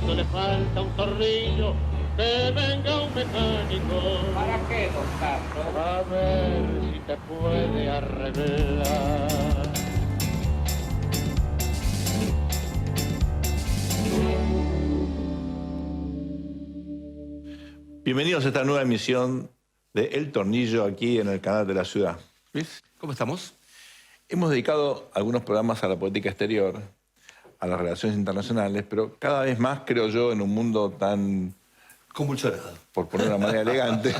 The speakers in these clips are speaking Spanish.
auto le falta un tornillo, que venga un mecánico. ¿Para qué, don Carlos? A ver si te puede arreglar. Bienvenidos a esta nueva emisión de El Tornillo aquí en el canal de la ciudad. Luis, ¿cómo estamos? Hemos dedicado algunos programas a la política exterior, a las relaciones internacionales, pero cada vez más, creo yo, en un mundo tan Convulsionado. por poner de una manera elegante,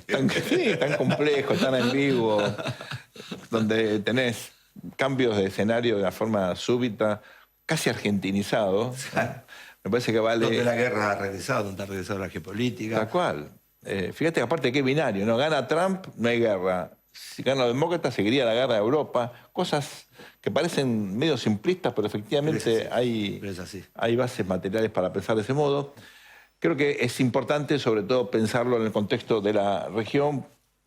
tan complejo, tan ambiguo, donde tenés cambios de escenario de una forma súbita, casi argentinizado. Me parece que vale... Donde la guerra ha regresado, donde ha regresado la geopolítica. Tal cual. Fíjate que aparte qué binario, ¿no? Gana Trump, no hay guerra. Si gana los demócratas, seguiría la guerra de Europa. Cosas que parecen medio simplistas, pero efectivamente hay bases materiales para pensar de ese modo. Creo que es importante, sobre todo, pensarlo en el contexto de la región.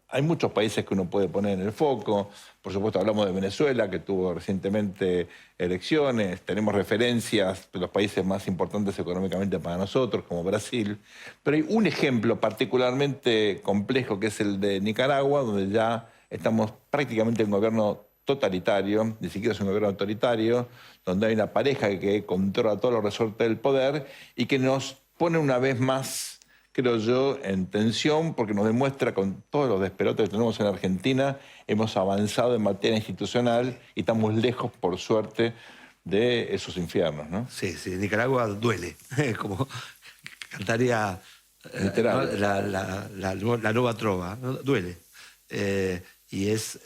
Hay muchos países que uno puede poner en el foco. Por supuesto, hablamos de Venezuela, que tuvo recientemente elecciones. Tenemos referencias de los países más importantes económicamente para nosotros, como Brasil. Pero hay un ejemplo particularmente complejo, que es el de Nicaragua, donde ya estamos prácticamente en un gobierno totalitario, ni siquiera es un gobierno autoritario, donde hay una pareja que controla todos los resortes del poder y que nos pone una vez más, creo yo, en tensión, porque nos demuestra con todos los despelotes que tenemos en Argentina, hemos avanzado en materia institucional y estamos lejos, por suerte, de esos infiernos, ¿no? Sí, Nicaragua duele. Como cantaría literal, la nueva trova, ¿no? Duele. Y es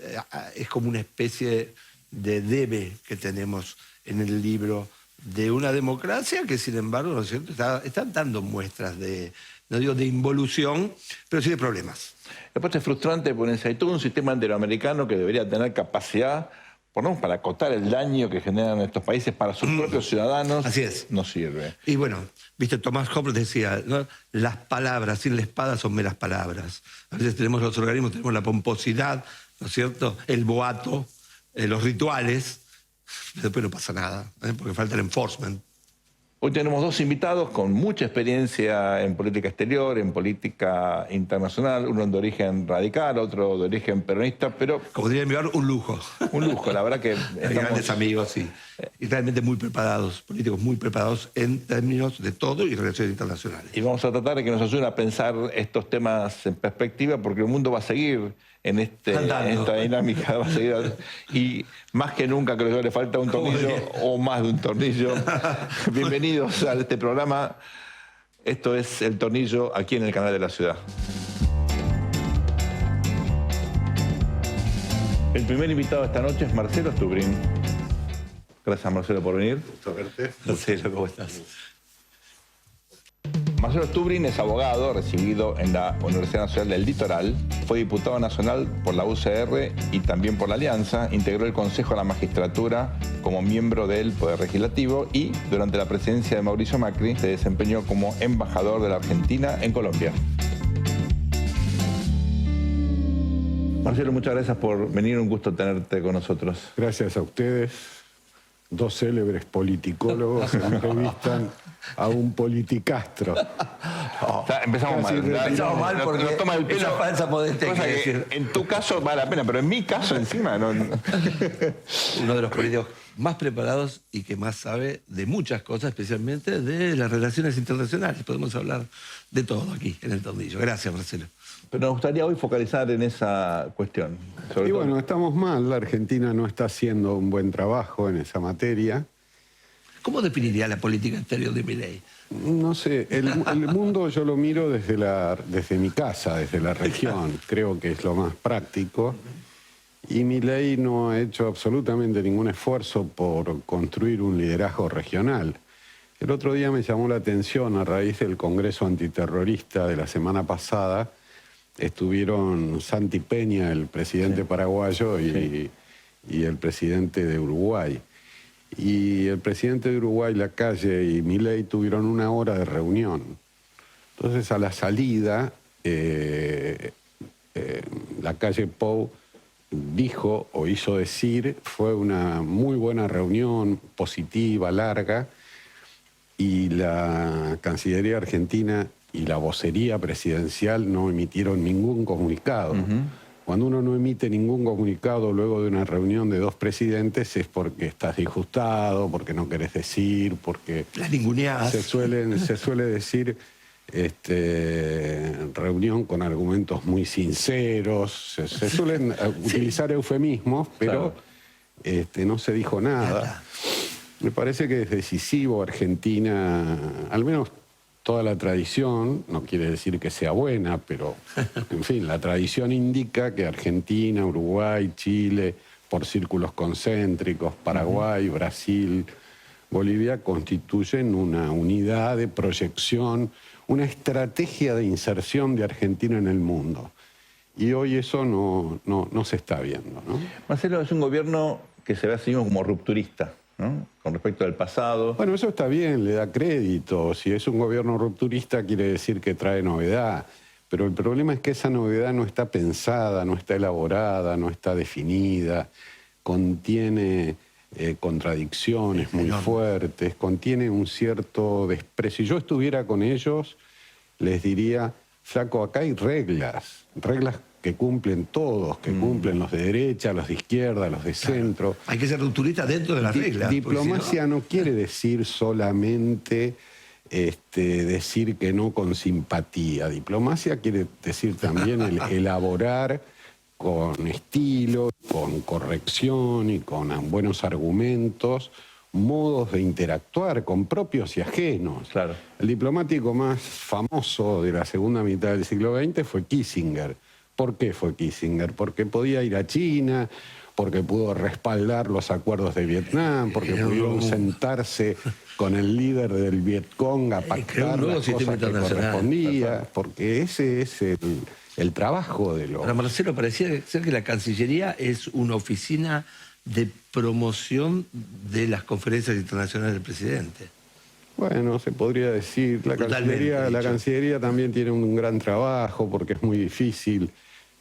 como una especie de debe que tenemos en el libro de una democracia que, sin embargo, ¿no es cierto?, están dando muestras de, no digo de involución, pero sí de problemas. Después es frustrante ponerse hay todo un sistema iberoamericano que debería tener capacidad, por lo menos para acotar el daño que generan estos países para sus propios ciudadanos. Así es. No sirve. Y bueno, viste, Tomás Hobbes decía, ¿no?, las palabras sin la espada son meras palabras. A veces tenemos los organismos, tenemos la pomposidad, ¿no es cierto?, el boato, los rituales, pero después no pasa nada, porque falta el enforcement. Hoy tenemos dos invitados con mucha experiencia en política exterior, en política internacional, uno de origen radical, otro de origen peronista, pero... Como diría mi un lujo. Un lujo, la verdad que... Hay grandes amigos, sí. Y realmente muy preparados, políticos muy preparados en términos de todo y relaciones internacionales. Y vamos a tratar de que nos ayuden a pensar estos temas en perspectiva, porque el mundo va a seguir en esta dinámica. Va a seguir, y más que nunca creo que le falta un tornillo o más de un tornillo. Bienvenidos a este programa. Esto es El Tornillo, aquí en el canal de la ciudad. El primer invitado esta noche es Marcelo Stubrin. Gracias, Marcelo, por venir. Gusto verte. Marcelo, ¿cómo estás? Marcelo Stubrin es abogado, recibido en la Universidad Nacional del Litoral. Fue diputado nacional por la UCR y también por la Alianza. Integró el Consejo de la Magistratura como miembro del Poder Legislativo y, durante la presidencia de Mauricio Macri, se desempeñó como embajador de la Argentina en Colombia. Marcelo, muchas gracias por venir. Un gusto tenerte con nosotros. Gracias a ustedes. Dos célebres politicólogos entrevistan a un politicastro. O sea, empezamos mal. Empezamos mal porque es la falsa modestia que decir. En tu caso vale la pena, pero en mi caso encima no. Uno de los políticos más preparados y que más sabe de muchas cosas, especialmente de las relaciones internacionales. Podemos hablar de todo aquí en El Tornillo. Gracias, Marcelo. Pero nos gustaría hoy focalizar en esa cuestión. Y bueno, estamos mal. La Argentina no está haciendo un buen trabajo en esa materia. ¿Cómo definiría la política exterior de Milei? No sé, el mundo yo lo miro desde mi casa, desde la región. Creo que es lo más práctico. Y Milei no ha hecho absolutamente ningún esfuerzo por construir un liderazgo regional. El otro día me llamó la atención, a raíz del Congreso Antiterrorista de la semana pasada, estuvieron Santi Peña, el presidente paraguayo, y el presidente de Uruguay. Y el presidente de Uruguay, Lacalle, y Milei tuvieron una hora de reunión. Entonces, a la salida, Lacalle Pou dijo o hizo decir, fue una muy buena reunión, positiva, larga, y la Cancillería argentina y la vocería presidencial no emitieron ningún comunicado. Cuando uno no emite ningún comunicado luego de una reunión de dos presidentes es porque estás disgustado, porque no querés decir, porque... Las ninguneadas. Se suele decir reunión con argumentos muy sinceros, se suelen utilizar eufemismos, pero no se dijo nada. Me parece que es decisivo Argentina, al menos toda la tradición, no quiere decir que sea buena, pero en fin, la tradición indica que Argentina, Uruguay, Chile, por círculos concéntricos, Paraguay, Brasil, Bolivia, constituyen una unidad de proyección, una estrategia de inserción de Argentina en el mundo. Y hoy eso no se está viendo, ¿no? Marcelo, es un gobierno que se ve así como rupturista, ¿no? Con respecto al pasado. Bueno, eso está bien, le da crédito. Si es un gobierno rupturista quiere decir que trae novedad. Pero el problema es que esa novedad no está pensada, no está elaborada, no está definida, contiene contradicciones muy fuertes, contiene un cierto desprecio. Si yo estuviera con ellos, les diría, flaco, acá hay reglas que cumplen todos, que cumplen los de derecha, los de izquierda, los de centro. Hay que ser rupturista dentro de las reglas. Diplomacia no quiere decir solamente decir que no con simpatía. Diplomacia quiere decir también el elaborar con estilo, con corrección y con buenos argumentos, modos de interactuar con propios y ajenos. Claro. El diplomático más famoso de la segunda mitad del siglo XX fue Kissinger. ¿Por qué fue Kissinger? Porque podía ir a China, porque pudo respaldar los acuerdos de Vietnam, porque pudieron sentarse con el líder del Vietcong a pactar las cosas que correspondía, porque ese es el trabajo de los... Para Marcelo, parecía ser que la Cancillería es una oficina de promoción de las conferencias internacionales del presidente. Bueno, se podría decir. La Cancillería también tiene un gran trabajo porque es muy difícil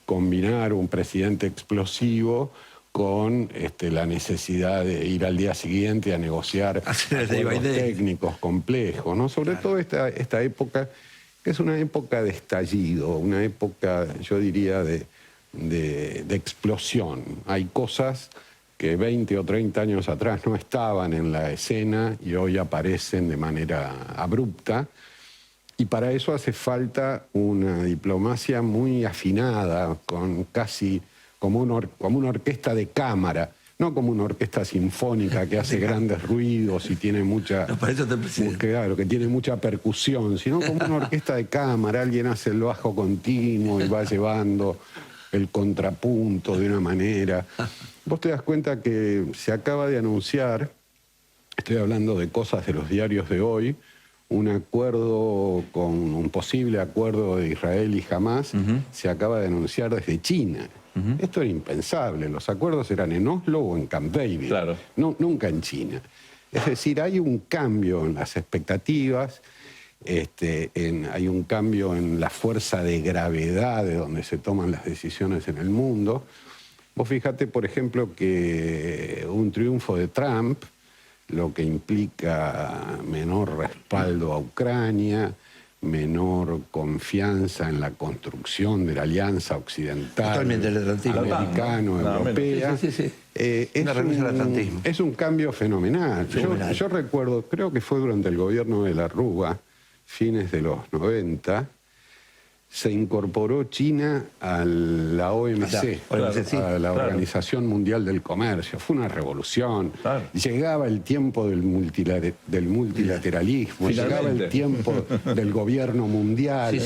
combinar un presidente explosivo con la necesidad de ir al día siguiente a negociar acuerdos técnicos complejos, ¿no? Sobre todo esta época, que es una época de estallido, una época, yo diría, de explosión. Hay cosas que 20 o 30 años atrás no estaban en la escena y hoy aparecen de manera abrupta. Y para eso hace falta una diplomacia muy afinada, con casi como una orquesta de cámara, no como una orquesta sinfónica que hace grandes ruidos y tiene mucha... No, para eso está el presidente. Claro, que tiene mucha percusión, sino como una orquesta de cámara. Alguien hace el bajo continuo y va llevando el contrapunto de una manera. Vos te das cuenta que se acaba de anunciar, estoy hablando de cosas de los diarios de hoy, un posible acuerdo de Israel y Hamás, se acaba de anunciar desde China. Esto era impensable, los acuerdos eran en Oslo o en Camp David, claro. Nunca en China. Es decir, hay un cambio en las expectativas, hay un cambio en la fuerza de gravedad de donde se toman las decisiones en el mundo. Vos fíjate, por ejemplo, que un triunfo de Trump, lo que implica menor respaldo a Ucrania, menor confianza en la construcción de la alianza occidental, americano-europea, es un cambio fenomenal. Yo recuerdo, creo que fue durante el gobierno de la Rúa, fines de los 90, se incorporó China a la OMC, a la Organización Mundial del Comercio. Fue una revolución. Claro. Llegaba el tiempo del multilateralismo, llegaba el tiempo del gobierno mundial.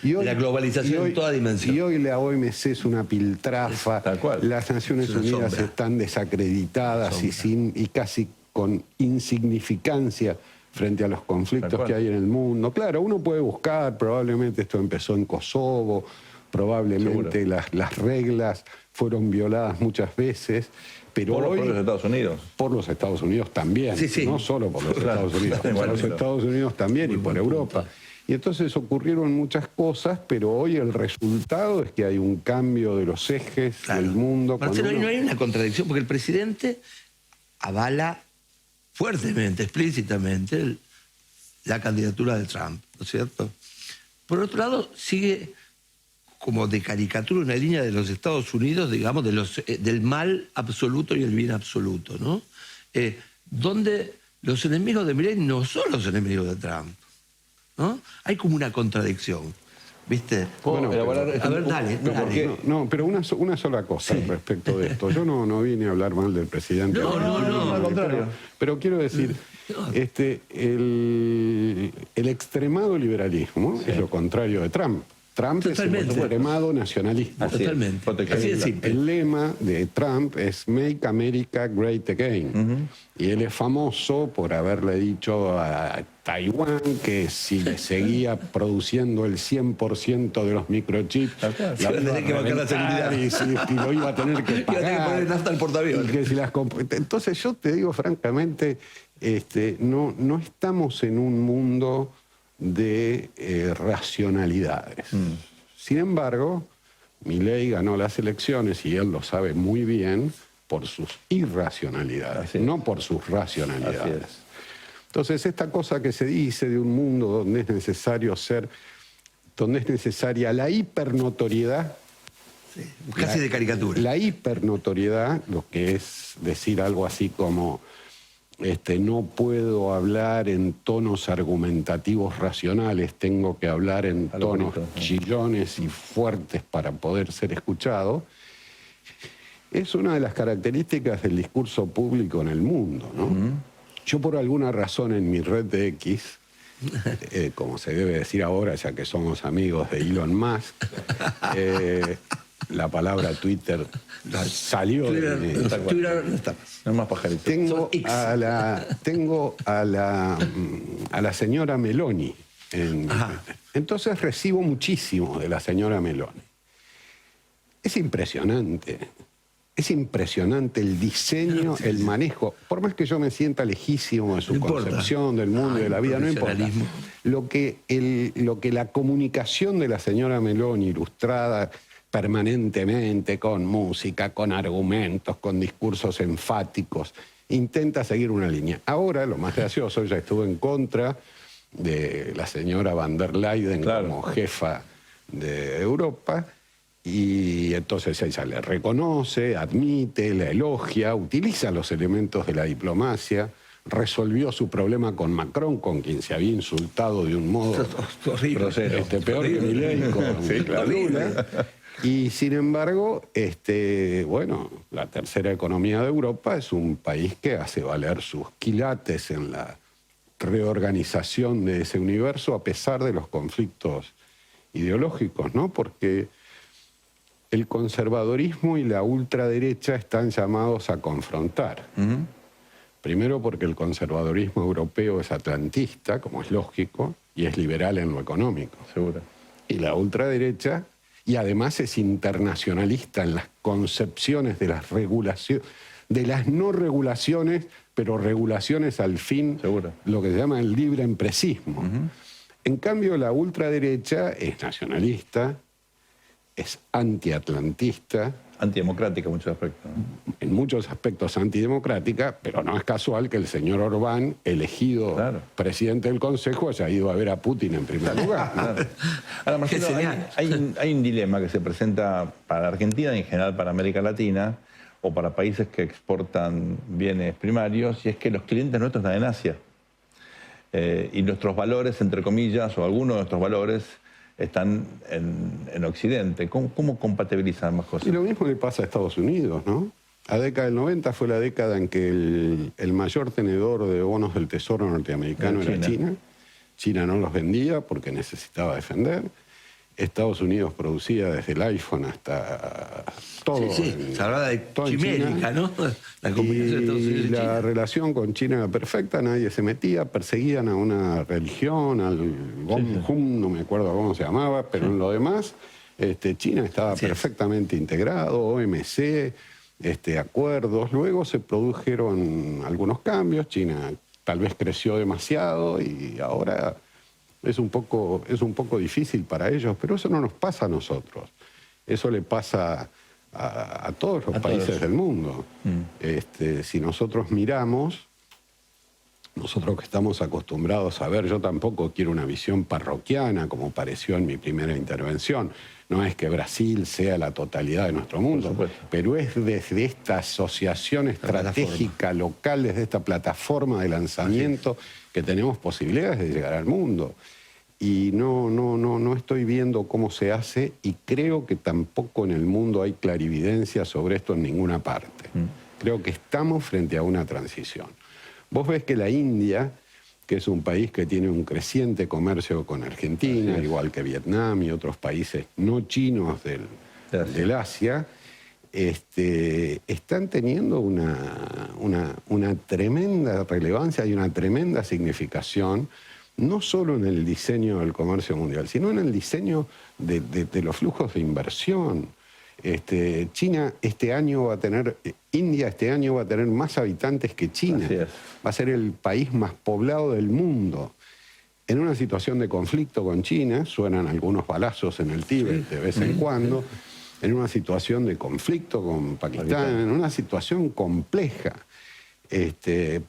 Y hoy, la globalización en toda dimensión. Y hoy la OMC es una piltrafa. Las Naciones Unidas están desacreditadas y casi con insignificancia frente a los conflictos que hay en el mundo. Claro, uno puede buscar, probablemente esto empezó en Kosovo, probablemente las reglas fueron violadas muchas veces, pero por hoy... Por los Estados Unidos. Por los Estados Unidos también, no solo por los Estados Unidos, por los Estados Unidos también y por Europa. Y entonces ocurrieron muchas cosas, pero hoy el resultado es que hay un cambio de los ejes del mundo. Marcelo, no hay una contradicción, porque el presidente avala fuertemente, explícitamente, la candidatura de Trump, ¿no es cierto? Por otro lado, sigue como de caricatura una línea de los Estados Unidos, digamos, del mal absoluto y el bien absoluto, ¿no? Donde los enemigos de Milei no son los enemigos de Trump, ¿no? Hay como una contradicción, ¿viste? Bueno, a ver, dale. No, pero una sola cosa respecto de esto. Yo no vine a hablar mal del presidente. No, al contrario. Pero quiero decir, el extremado liberalismo es lo contrario de Trump. Trump Totalmente. es un extremado nacionalista. Totalmente. Así de simple. El lema de Trump es Make America Great Again. Y él es famoso por haberle dicho a Taiwán que si le seguía produciendo el 100% de los microchips, iba a tener que bancar la seguridad. y lo iba a tener que pagar. Iba a tener que poner nafta al portaaviones. Y que si entonces yo te digo francamente, no estamos en un mundo de racionalidades. Sin embargo, Milei ganó las elecciones y él lo sabe muy bien por sus irracionalidades, no por sus racionalidades. Entonces, esta cosa que se dice de un mundo donde es necesaria la hipernotoriedad, casi de caricatura. La hipernotoriedad, lo que es decir algo así como no puedo hablar en tonos argumentativos racionales, tengo que hablar en tonos chillones y fuertes para poder ser escuchado, es una de las características del discurso público en el mundo, ¿no? Yo por alguna razón en mi red de X, como se debe decir ahora, ya que somos amigos de Elon Musk, la palabra Twitter salió de Twitter no está más. No es más pajarito. Tengo a la señora Meloni en mi Twitter. Entonces recibo muchísimo de la señora Meloni. Es impresionante. Es impresionante el diseño, el manejo. Por más que yo me sienta lejísimo de su concepción del mundo y de la vida, no importa. Lo que la comunicación de la señora Meloni, ilustrada permanentemente con música, con argumentos, con discursos enfáticos, intenta seguir una línea. Ahora, lo más gracioso, ella estuvo en contra de la señora van der Leyen como jefa de Europa, y entonces ella le reconoce, admite, la elogia, utiliza los elementos de la diplomacia, resolvió su problema con Macron, con quien se había insultado de un modo peor que Milei con Lula. Y sin embargo, bueno, la tercera economía de Europa es un país que hace valer sus quilates en la reorganización de ese universo a pesar de los conflictos ideológicos, ¿no? Porque el conservadorismo y la ultraderecha están llamados a confrontar. Primero porque el conservadorismo europeo es atlantista, como es lógico, y es liberal en lo económico. Seguro. Y la ultraderecha, y además es internacionalista en las concepciones de las regulaciones, de las no regulaciones, pero regulaciones al fin, lo que se llama el libre empresismo. En cambio, la ultraderecha es nacionalista, es antiatlantista. Antidemocrática en muchos aspectos. En muchos aspectos antidemocrática, pero no es casual que el señor Orbán, elegido presidente del Consejo, haya ido a ver a Putin en primer lugar. Ahora, Marcelo, hay un dilema que se presenta para la Argentina y en general para América Latina o para países que exportan bienes primarios, y es que los clientes nuestros están en Asia. Y nuestros valores, entre comillas, o algunos de nuestros valores, están en Occidente. ¿Cómo compatibilizan ambas cosas? Y lo mismo le pasa a Estados Unidos, ¿no? La década del 90 fue la década en que el mayor tenedor de bonos del Tesoro norteamericano era China. China no los vendía porque necesitaba defender. Estados Unidos producía desde el iPhone hasta todo. Se hablaba de chimérica, ¿no? La combinación de Estados Unidos y China. La relación con China era perfecta, nadie se metía, perseguían a una religión, al Gom-Hum, no me acuerdo cómo se llamaba, pero en lo demás, China estaba perfectamente integrado, OMC, acuerdos. Luego se produjeron algunos cambios, China tal vez creció demasiado y ahora es un poco difícil para ellos, pero eso no nos pasa a nosotros. Eso le pasa a todos los países del mundo. Si nosotros miramos, nosotros que estamos acostumbrados a ver, yo tampoco quiero una visión parroquiana como pareció en mi primera intervención. No es que Brasil sea la totalidad de nuestro mundo, pero es desde esta asociación estratégica local, desde esta plataforma de lanzamiento que tenemos posibilidades de llegar al mundo. Y no estoy viendo cómo se hace y creo que tampoco en el mundo hay clarividencia sobre esto en ninguna parte. Creo que estamos frente a una transición. Vos ves que la India, que es un país que tiene un creciente comercio con Argentina, igual que Vietnam y otros países no chinos del Asia, están teniendo una tremenda relevancia y una tremenda significación, no solo en el diseño del comercio mundial, sino en el diseño de los flujos de inversión. China este año va a tener, India este año va a tener más habitantes que China. Va a ser el país más poblado del mundo. En una situación de conflicto con China, suenan algunos balazos en el Tíbet de vez en cuando, en una situación de conflicto con Pakistán, en una situación compleja.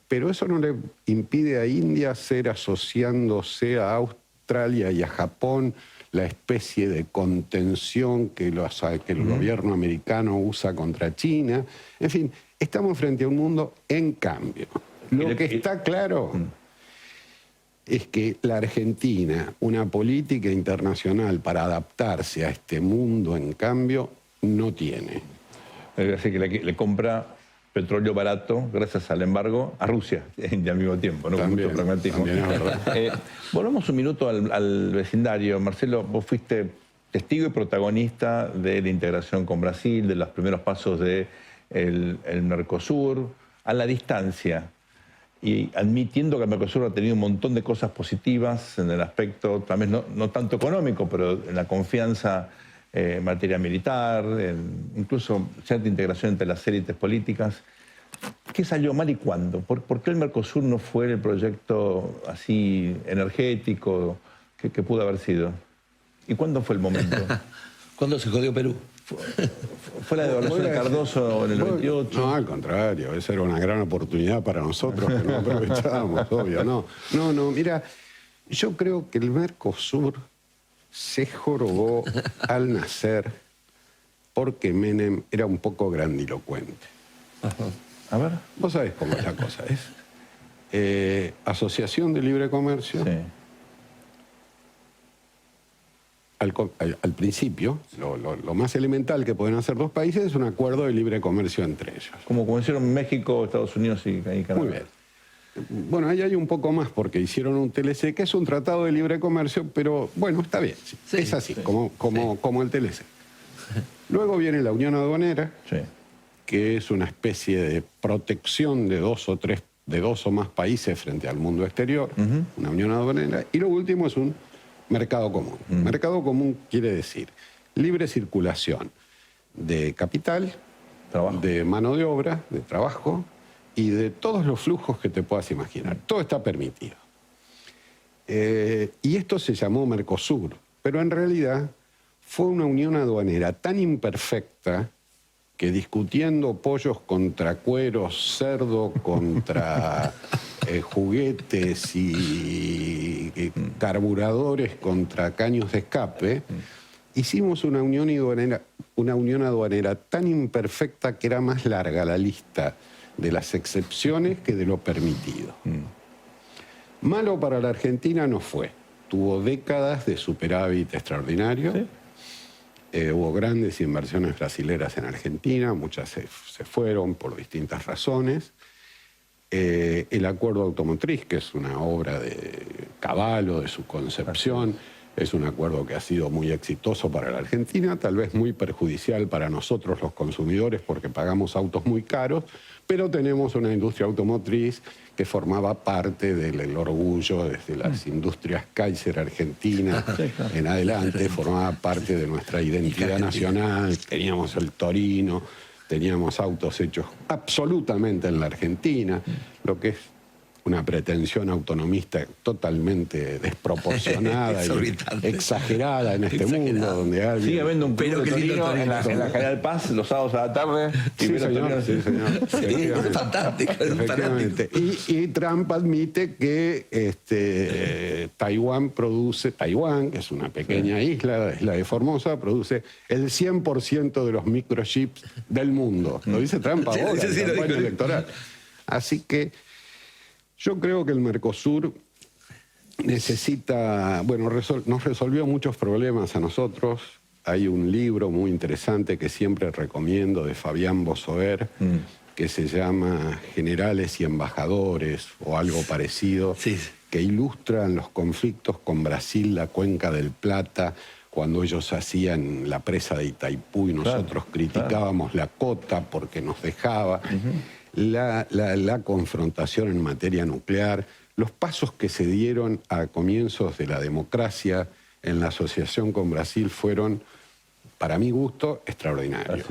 Pero eso no le impide a India ser asociándose a Australia y a Japón la especie de contención que el gobierno americano usa contra China. En fin, estamos frente a un mundo en cambio. Lo que está claro es que la Argentina, una política internacional para adaptarse a este mundo en cambio, no tiene. Así que le compra petróleo barato, gracias al embargo, a Rusia, y al mismo tiempo, ¿no? También, con mucho pragmatismo. también es verdad. Volvamos un minuto al vecindario. Marcelo, vos fuiste testigo y protagonista de la integración con Brasil, de los primeros pasos del Mercosur, a la distancia, y admitiendo que el Mercosur ha tenido un montón de cosas positivas en el aspecto, también no tanto económico, pero en la confianza en materia militar, incluso cierta integración entre las élites políticas. ¿Qué salió mal y cuándo? ¿Por qué el Mercosur no fue el proyecto así energético que pudo haber sido? ¿Y cuándo fue el momento? ¿Cuándo se jodió Perú? ¿Fue la devaluación de Cardoso en el 98? No, al contrario, esa era una gran oportunidad para nosotros que no aprovechábamos, obvio. No, mira, yo creo que el Mercosur se jorobó al nacer porque Menem era un poco grandilocuente. A ver. Vos sabés cómo es la cosa, es Asociación de Libre Comercio. Sí. Al principio, lo más elemental que pueden hacer dos países es un acuerdo de libre comercio entre ellos. Como hicieron México, Estados Unidos y Canadá. Muy bien. Bueno, ahí hay un poco más porque hicieron un TLC, que es un tratado de libre comercio, pero bueno, está bien. Sí, es así, sí, como el TLC. Luego viene la Unión Aduanera, que es una especie de protección de dos o más países frente al mundo exterior, una Unión Aduanera. Y lo último es un mercado común. Mercado común quiere decir libre circulación de capital, de mano de obra, de trabajo, y de todos los flujos que te puedas imaginar. Todo está permitido. Y esto se llamó Mercosur, pero en realidad fue una unión aduanera tan imperfecta que discutiendo pollos contra cueros, cerdo contra juguetes y carburadores contra caños de escape, hicimos una unión aduanera tan imperfecta que era más larga la lista de las excepciones que de lo permitido. Malo para la Argentina no fue. Tuvo décadas de superávit extraordinario. ¿Sí? Hubo grandes inversiones brasileras en Argentina, muchas se fueron por distintas razones. El acuerdo automotriz, que es una obra de Cavallo, de su concepción, es un acuerdo que ha sido muy exitoso para la Argentina, tal vez muy perjudicial para nosotros los consumidores porque pagamos autos muy caros, pero tenemos una industria automotriz que formaba parte del orgullo desde las industrias Kaiser Argentina en adelante, formaba parte de nuestra identidad nacional. Teníamos el Torino, teníamos autos hechos absolutamente en la Argentina, lo que es una pretensión autonomista totalmente desproporcionada y exagerada en este mundo, donde alguien... Sigue habiendo un club de Torino en la General Paz los sábados a la tarde. Sí, señor, sí, señor. Es fantástico, es Efectivamente. Y Trump admite que Taiwán, que es una pequeña isla, la isla de Formosa, produce el 100% de los microchips del mundo. Lo dice Trump ahora, en la campaña electoral. Así que yo creo que el Mercosur necesita, bueno, nos resolvió muchos problemas a nosotros. Hay un libro muy interesante que siempre recomiendo de Fabián Bosoer, que se llama Generales y Embajadores o algo parecido, que ilustran los conflictos con Brasil, la Cuenca del Plata, cuando ellos hacían la presa de Itaipú y nosotros criticábamos la cota porque nos dejaba. La confrontación en materia nuclear, los pasos que se dieron a comienzos de la democracia en la asociación con Brasil fueron, para mi gusto, extraordinarios.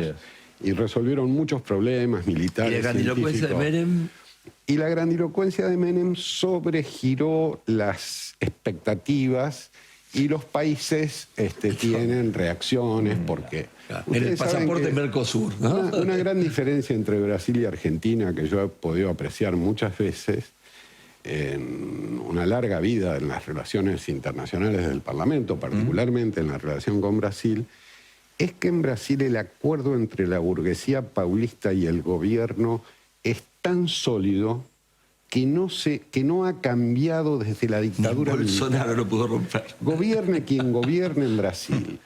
Y resolvieron muchos problemas militares. ¿Y la grandilocuencia de Menem? Y la grandilocuencia de Menem sobregiró las expectativas y los países tienen reacciones porque... En el pasaporte Mercosur, ¿no? Una gran diferencia entre Brasil y Argentina que yo he podido apreciar muchas veces en una larga vida en las relaciones internacionales del Parlamento, particularmente en la relación con Brasil, es que en Brasil el acuerdo entre la burguesía paulista y el gobierno es tan sólido que no ha cambiado desde la dictadura militar. Bolsonaro lo pudo romper. Gobierne quien gobierne en Brasil.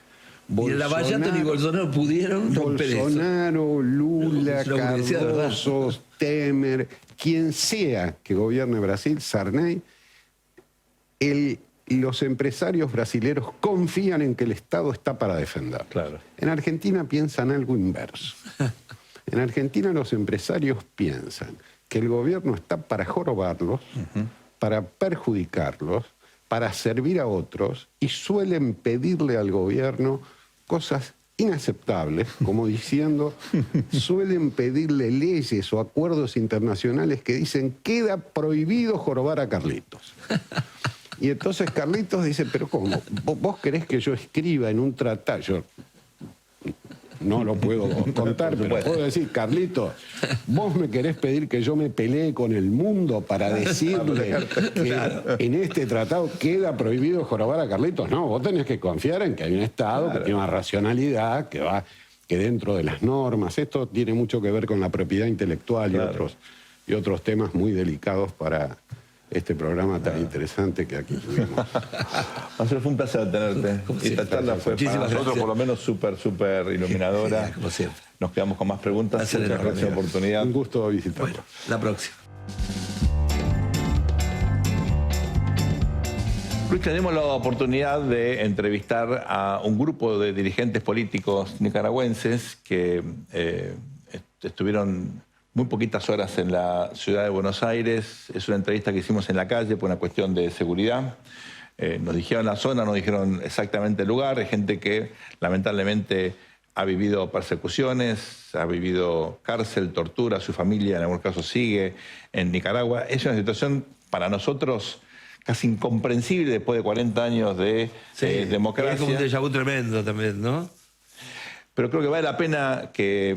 Ni el Lavallato ni Bolsonaro pudieron romper eso. Bolsonaro, Lula, Cardoso, Temer, quien sea que gobierne Brasil, Sarney, los empresarios brasileros confían en que el Estado está para defender. Claro. En Argentina piensan algo inverso. En Argentina los empresarios piensan que el gobierno está para jorobarlos, para perjudicarlos, para servir a otros, y suelen pedirle al gobierno cosas inaceptables, como diciendo, suelen pedirle leyes o acuerdos internacionales que dicen queda prohibido jorobar a Carlitos. Y entonces Carlitos dice, pero ¿cómo? ¿Vos querés que yo escriba en un tratado? Yo no lo puedo contar, pero puedo decir, Carlitos, vos me querés pedir que yo me pelee con el mundo para decirle que en este tratado queda prohibido jorobar a Carlitos. No, vos tenés que confiar en que hay un Estado que tiene una racionalidad, que dentro de las normas. Esto tiene mucho que ver con la propiedad intelectual y otros temas muy delicados para este programa tan interesante que aquí tuvimos. Marcelo, fue un placer tenerte. Esta charla fue para nosotros por lo menos súper iluminadora. Como siempre. Nos quedamos con más preguntas. Muchas gracias por la oportunidad. Un gusto visitarlo. Bueno, la próxima. Luis, tenemos la oportunidad de entrevistar a un grupo de dirigentes políticos nicaragüenses que estuvieron muy poquitas horas en la ciudad de Buenos Aires. Es una entrevista que hicimos en la calle por una cuestión de seguridad. Nos dijeron la zona, nos dijeron exactamente el lugar. Hay gente que lamentablemente ha vivido persecuciones, ha vivido cárcel, tortura, su familia en algunos casos sigue en Nicaragua. Es una situación para nosotros casi incomprensible después de 40 años de democracia. Es como un déjà vu tremendo también, ¿no? Pero creo que vale la pena que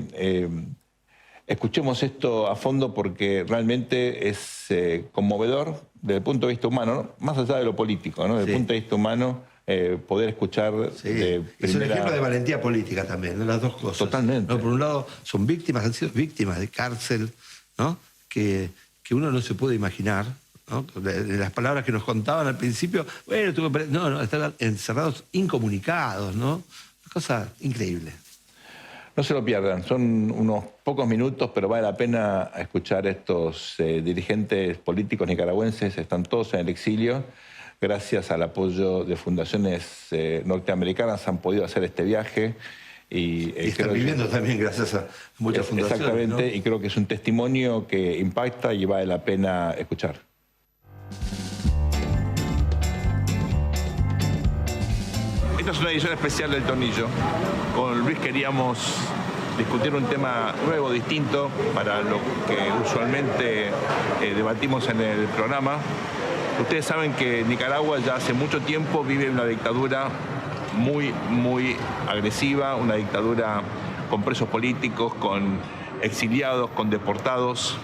escuchemos esto a fondo porque realmente es conmovedor desde el punto de vista humano, ¿no? Más allá de lo político, ¿no? Desde el punto de vista humano, poder escuchar de primera... Es un ejemplo de valentía política también, ¿no? Las dos cosas. Totalmente. ¿No? Por un lado, son víctimas, han sido víctimas de cárcel, ¿no? Que uno no se puede imaginar, ¿no? De las palabras que nos contaban al principio, bueno, no, están encerrados incomunicados, ¿no? Una cosa increíble. No se lo pierdan, son unos pocos minutos, pero vale la pena escuchar estos dirigentes políticos nicaragüenses, están todos en el exilio. Gracias al apoyo de fundaciones norteamericanas han podido hacer este viaje. Y están viviendo también gracias a muchas fundaciones. Exactamente, ¿no? Y creo que es un testimonio que impacta y vale la pena escuchar. Esta es una edición especial del Tornillo. Con Luis queríamos discutir un tema nuevo, distinto, para lo que usualmente debatimos en el programa. Ustedes saben que Nicaragua ya hace mucho tiempo vive una dictadura muy agresiva, una dictadura con presos políticos, con exiliados, con deportados.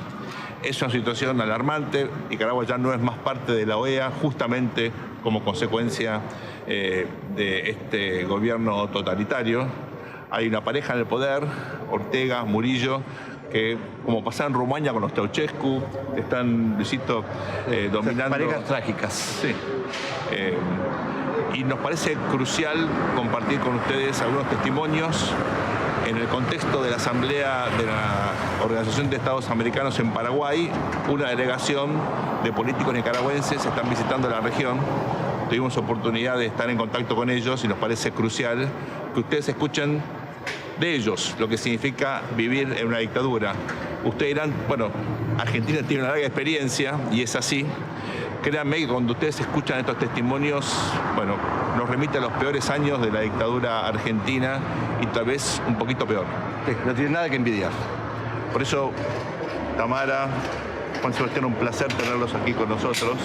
Es una situación alarmante. Nicaragua ya no es más parte de la OEA, justamente como consecuencia de este gobierno totalitario. Hay una pareja en el poder, Ortega, Murillo, que, como pasaba en Rumania con los Ceausescu, están, Luisito, dominando... Parejas trágicas. Sí. Y nos parece crucial compartir con ustedes algunos testimonios en el contexto de la Asamblea de la Organización de Estados Americanos en Paraguay. Una delegación de políticos nicaragüenses están visitando la región. Tuvimos oportunidad de estar en contacto con ellos y nos parece crucial que ustedes escuchen de ellos lo que significa vivir en una dictadura. Ustedes dirán, bueno, Argentina tiene una larga experiencia y es así. Créanme que cuando ustedes escuchan estos testimonios, bueno, nos remite a los peores años de la dictadura argentina y tal vez un poquito peor. Sí, no tiene nada que envidiar. Por eso, Tamara, Juan Sebastián, un placer tenerlos aquí con nosotros.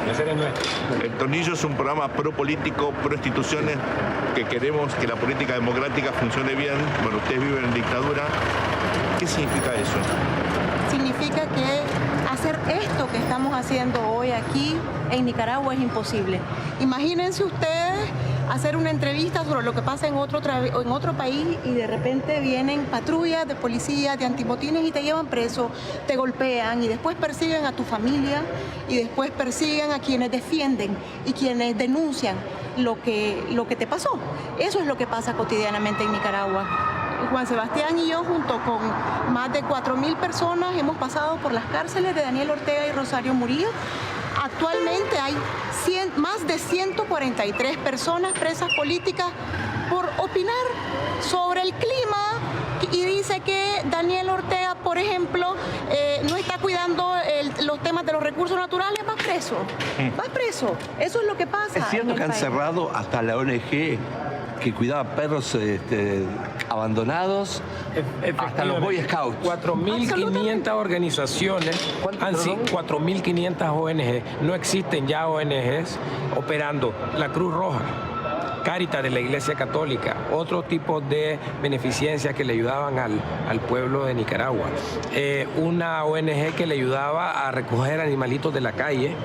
El placer es nuestro. El Tornillo es un programa pro-político, pro-instituciones, que queremos que la política democrática funcione bien. Bueno, ustedes viven en dictadura. ¿Qué significa eso? Significa que hacer esto que estamos haciendo hoy aquí en Nicaragua es imposible. Imagínense ustedes hacer una entrevista sobre lo que pasa en otro país y de repente vienen patrullas de policía, de antimotines y te llevan preso, te golpean y después persiguen a tu familia y después persiguen a quienes defienden y quienes denuncian lo que te pasó. Eso es lo que pasa cotidianamente en Nicaragua. Juan Sebastián y yo, junto con más de 4.000 personas, hemos pasado por las cárceles de Daniel Ortega y Rosario Murillo. Actualmente hay más de 143 personas presas políticas por opinar sobre el clima y dice que Daniel Ortega, por ejemplo, no está cuidando los temas de los recursos naturales, va preso. Va preso. Eso es lo que pasa. Es cierto que han país. cerrado hasta la ONG que cuidaba perros abandonados, hasta los Boy Scouts. 4.500 organizaciones, 4.500 ONG. No existen ya ONGs operando. La Cruz Roja, Cáritas de la Iglesia Católica, otro tipo de beneficencias que le ayudaban al pueblo de Nicaragua. Una ONG que le ayudaba a recoger animalitos de la calle,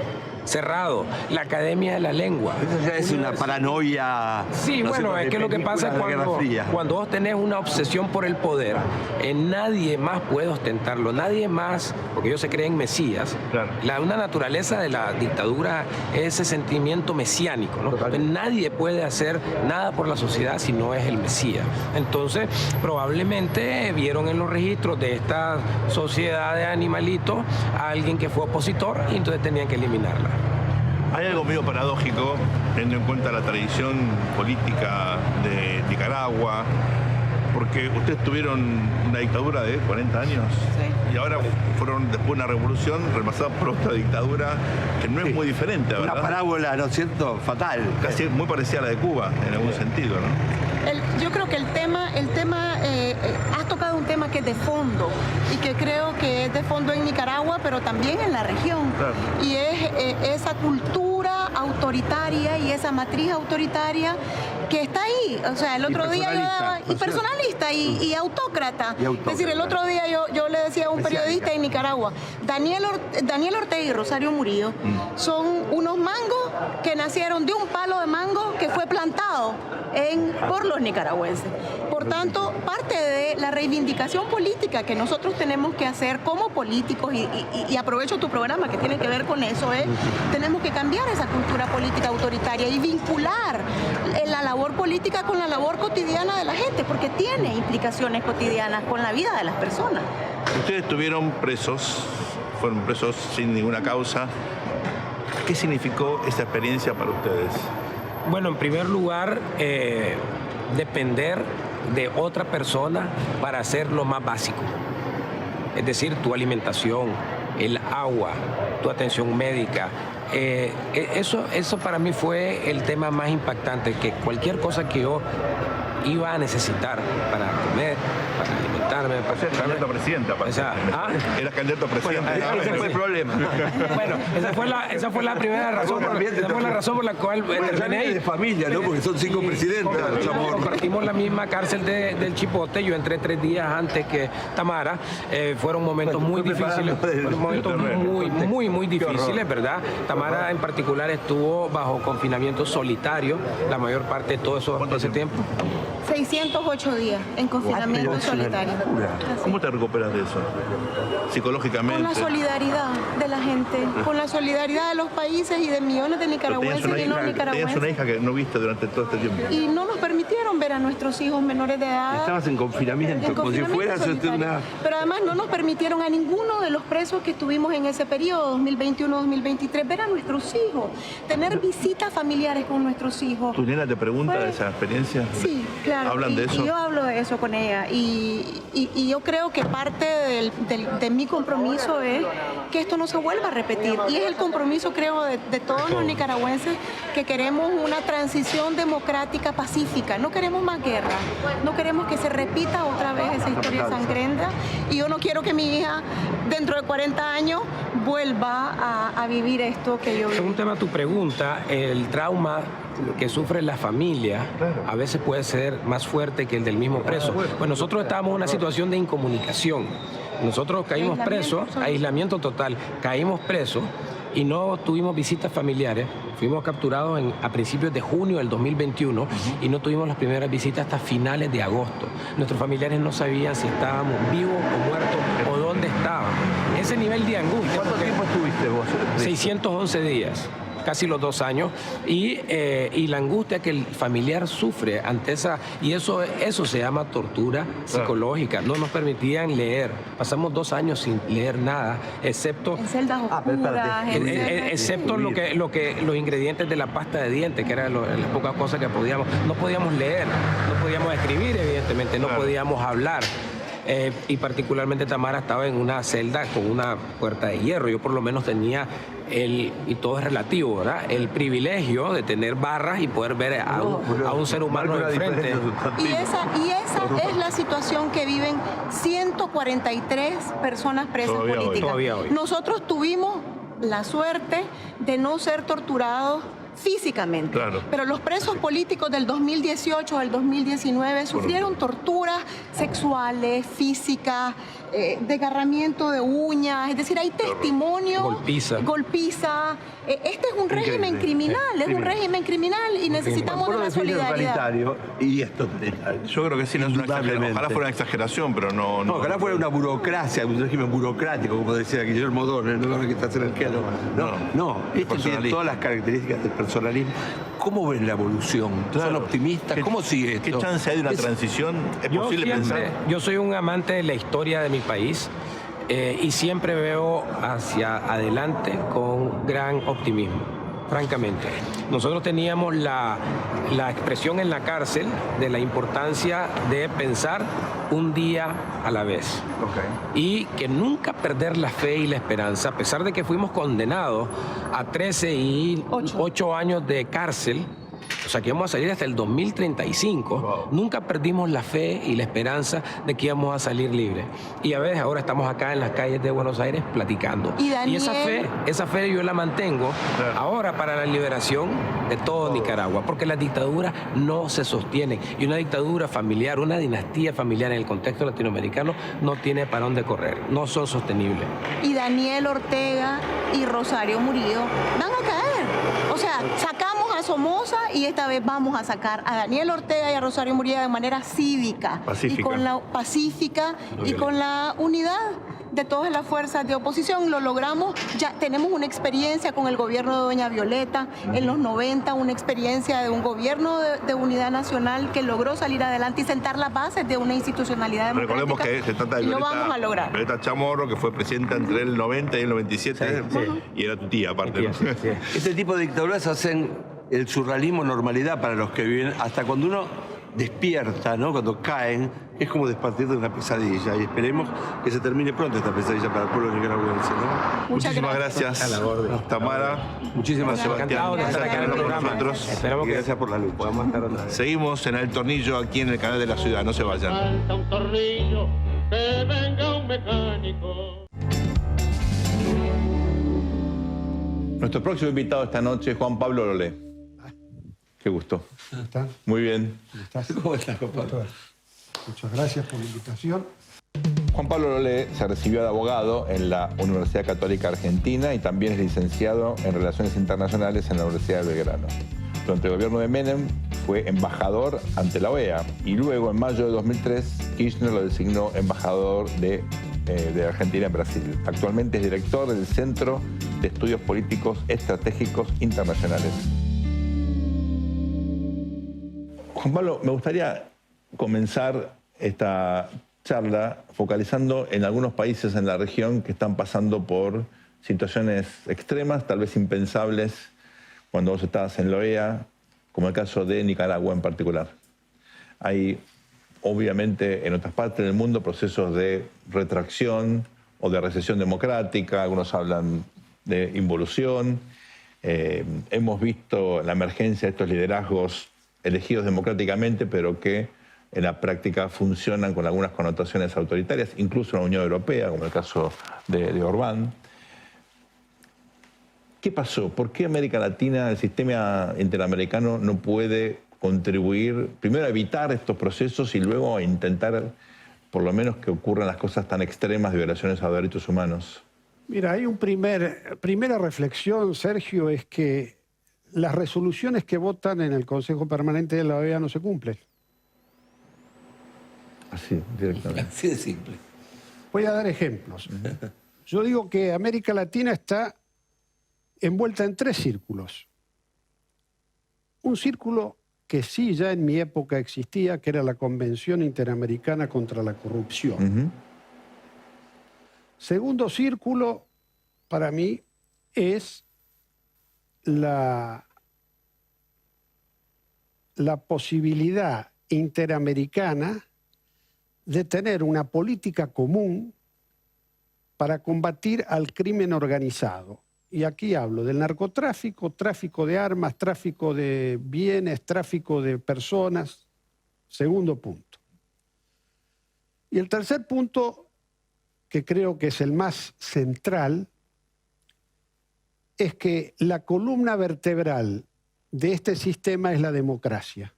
cerrado. La Academia de la Lengua. Eso ya es una paranoia. Sí, no bueno, sé, es que lo que pasa es cuando vos tenés una obsesión por el poder, nadie más puede ostentarlo, nadie más, porque ellos se creen mesías. Claro. Una naturaleza de la dictadura es ese sentimiento mesiánico, ¿no? Nadie puede hacer nada por la sociedad si no es el mesías. Entonces, probablemente vieron en los registros de esta sociedad de animalitos a alguien que fue opositor y entonces tenían que eliminarla. Hay algo medio paradójico, teniendo en cuenta la tradición política de Nicaragua, porque ustedes tuvieron una dictadura de 40 años y ahora fueron después una revolución reemplazada por otra dictadura que no es muy diferente, ¿verdad? Una parábola, ¿no es cierto? Fatal. Casi muy parecida a la de Cuba, en algún sentido, ¿no? Yo creo que el tema has tocado un tema que es de fondo y que creo que es de fondo en Nicaragua, pero también en la región. Claro. Y es esa cultura autoritaria y esa matriz autoritaria que está ahí. O sea, el otro día yo daba... Y personalista y autócrata. Es decir, el otro día yo le decía a un periodista en Nicaragua, Daniel Ortega y Rosario Murillo son unos mangos que nacieron de un palo de mango que fue plantado por los nicaragüenses. Por tanto, parte de la reivindicación política que nosotros tenemos que hacer como políticos, y aprovecho tu programa que tiene que ver con eso, tenemos que cambiar esa cultura política autoritaria y vincular la labor política con la labor cotidiana de la gente, porque tiene implicaciones cotidianas con la vida de las personas. Ustedes estuvieron presos, fueron presos sin ninguna causa. ¿Qué significó esa experiencia para ustedes? Bueno, en primer lugar, depender de otra persona para hacer lo más básico. Es decir, tu alimentación, el agua, tu atención médica. Eso para mí fue el tema más impactante, que cualquier cosa que yo iba a necesitar para comer, para candidato a presidenta, Eras candidato a presidente. Ese fue el problema. Bueno, esa fue la primera razón, por la cual terminé de familia, ¿no? Porque son 5 presidentes. Compartimos la misma cárcel del Chipote. Yo entré 3 días antes que Tamara. Fueron momentos muy difíciles. Fueron momentos muy difíciles, ¿verdad? Tamara en particular estuvo bajo confinamiento solitario la mayor parte de todo ese tiempo. 608 días en confinamiento solitario. ¿Cómo te recuperas de eso? Psicológicamente. Con la solidaridad de la gente, con la solidaridad de los países y de millones de nicaragüenses y no nicaragüenses. Tenías una hija que no viste durante todo este tiempo. Y no nos permitieron ver a nuestros hijos menores de edad. Estabas en confinamiento, como si fueras una... Pero además no nos permitieron a ninguno de los presos que estuvimos en ese periodo, 2021-2023, ver a nuestros hijos, tener visitas familiares con nuestros hijos. ¿Tu nena te pregunta de esa experiencia? Sí, claro. ¿Hablan de eso? Y yo hablo de eso con ella. Y yo creo que parte de mi compromiso es que esto no se vuelva a repetir. Y es el compromiso, creo, de todos los nicaragüenses que queremos una transición democrática pacífica. No queremos más guerra. No queremos que se repita otra vez esa historia sangrienta. Y yo no quiero que mi hija, dentro de 40 años, vuelva a vivir esto que yo viví. Según tema tu pregunta, el trauma que sufre la familia a veces puede ser más fuerte que el del mismo preso. Pues nosotros estábamos en una situación de incomunicación. Nosotros caímos presos, aislamiento total, caímos presos y no tuvimos visitas familiares. Fuimos capturados a principios de junio del 2021 y no tuvimos las primeras visitas hasta finales de agosto. Nuestros familiares no sabían si estábamos vivos o muertos o dónde estábamos. Ese nivel de angustia. ¿Cuánto tiempo estuviste vos? 611 días. Casi los 2 años, y la angustia que el familiar sufre ante esa, y eso se llama tortura psicológica. No nos permitían leer. Pasamos 2 años sin leer nada, excepto en celdas oscuras, excepto los ingredientes de la pasta de dientes, que eran las pocas cosas que podíamos. No podíamos leer, no podíamos escribir, evidentemente, no podíamos hablar. Y particularmente Tamara estaba en una celda con una puerta de hierro. Yo por lo menos tenía y todo es relativo, ¿verdad? El privilegio de tener barras y poder ver a un ser humano de frente. Y esa es la situación que viven 143 personas presas políticas. Todavía hoy. Nosotros tuvimos la suerte de no ser torturados físicamente. Pero los presos políticos del 2018 al 2019 sufrieron torturas sexuales, físicas, desgarramiento de uñas, es decir, hay testimonios. Golpiza. Este es un régimen criminal, y necesitamos de la solidaridad. Y esto, yo creo que sí, no es una exageración. Ojalá fuera una exageración, pero no. Ojalá fuera una burocracia, un régimen burocrático, como decía Guillermo O'Donnell, no que está en el que no. Esto tiene todas las características del personalismo. ¿Cómo ven la evolución? ¿Son optimistas? ¿Cómo sigue esto? ¿Qué chance hay de una transición? ¿Es posible pensar? Yo soy un amante de la historia de mi país y siempre veo hacia adelante con gran optimismo, francamente. Nosotros teníamos la expresión en la cárcel de la importancia de pensar un día a la vez. Y que nunca perder la fe y la esperanza, a pesar de que fuimos condenados a 13 y 8 años de cárcel. O sea, que íbamos a salir hasta el 2035. Nunca perdimos la fe y la esperanza de que íbamos a salir libres. Y a veces ahora estamos acá en las calles de Buenos Aires platicando. Y esa fe yo la mantengo ahora para la liberación de todo Nicaragua. Porque las dictaduras no se sostienen. Y una dictadura familiar, una dinastía familiar en el contexto latinoamericano no tiene para dónde correr. No son sostenibles. Y Daniel Ortega y Rosario Murillo van a caer. O sea, sacamos a Somoza y esta vez vamos a sacar a Daniel Ortega y a Rosario Murillo de manera cívica. Pacífica. Y con la pacífica y con la unidad de todas las fuerzas de oposición. Lo logramos, ya tenemos una experiencia con el gobierno de doña Violeta en los 90, una experiencia de un gobierno de unidad nacional que logró salir adelante y sentar las bases de una institucionalidad democrática. Recordemos que se trata de y Violeta, lo vamos a lograr. Violeta Chamorro, que fue presidenta entre el 90 y el 97, y era tu tía aparte. Este tipo de dictaduras hacen el surrealismo normalidad para los que viven, hasta cuando uno despierta, ¿no? Cuando caen, es como despertar de una pesadilla, y esperemos que se termine pronto esta pesadilla para el pueblo nicaragüense, ¿no? Muchísimas gracias, Tamara. Muchísimas gracias. Encantado de estar acá en el programa. Esperamos que gracias por la luz. Podamos estar otra vez. Seguimos en El Tornillo aquí en el canal de la ciudad, no se vayan. Falta un tornillo que venga un mecánico. Nuestro próximo invitado esta noche es Juan Pablo Lolé. Qué gusto. ¿Cómo estás? Muy bien. ¿Cómo estás? ¿Cómo estás, Juan Pablo? Muchas gracias por la invitación. Juan Pablo Lolé se recibió de abogado en la Universidad Católica Argentina y también es licenciado en Relaciones Internacionales en la Universidad de Belgrano. Durante el gobierno de Menem fue embajador ante la OEA y luego, en mayo de 2003, Kirchner lo designó embajador de Argentina en Brasil. Actualmente es director del Centro de Estudios Políticos Estratégicos Internacionales. Juan Pablo, me gustaría comenzar esta charla focalizando en algunos países en la región que están pasando por situaciones extremas, tal vez impensables, cuando vos estabas en la OEA, como el caso de Nicaragua en particular. Hay, obviamente, en otras partes del mundo procesos de retracción o de recesión democrática, algunos hablan de involución. Hemos visto la emergencia de estos liderazgos elegidos democráticamente, pero que en la práctica funcionan con algunas connotaciones autoritarias, incluso en la Unión Europea, como el caso de Orbán. ¿Qué pasó? ¿Por qué América Latina, el sistema interamericano, no puede contribuir, primero a evitar estos procesos y luego a intentar, por lo menos, que ocurran las cosas tan extremas de violaciones a derechos humanos? Mira, hay primera reflexión, Sergio, es que las resoluciones que votan en el Consejo Permanente de la OEA no se cumplen. Así, directamente. Así de simple. Voy a dar ejemplos. Yo digo que América Latina está envuelta en 3 círculos. Un círculo que sí ya en mi época existía, que era la Convención Interamericana contra la Corrupción. Segundo círculo, para mí, es la posibilidad interamericana de tener una política común para combatir al crimen organizado. Y aquí hablo del narcotráfico, tráfico de armas, tráfico de bienes, tráfico de personas. Segundo punto. Y el tercer punto, que creo que es el más central, es que la columna vertebral de este sistema es la democracia.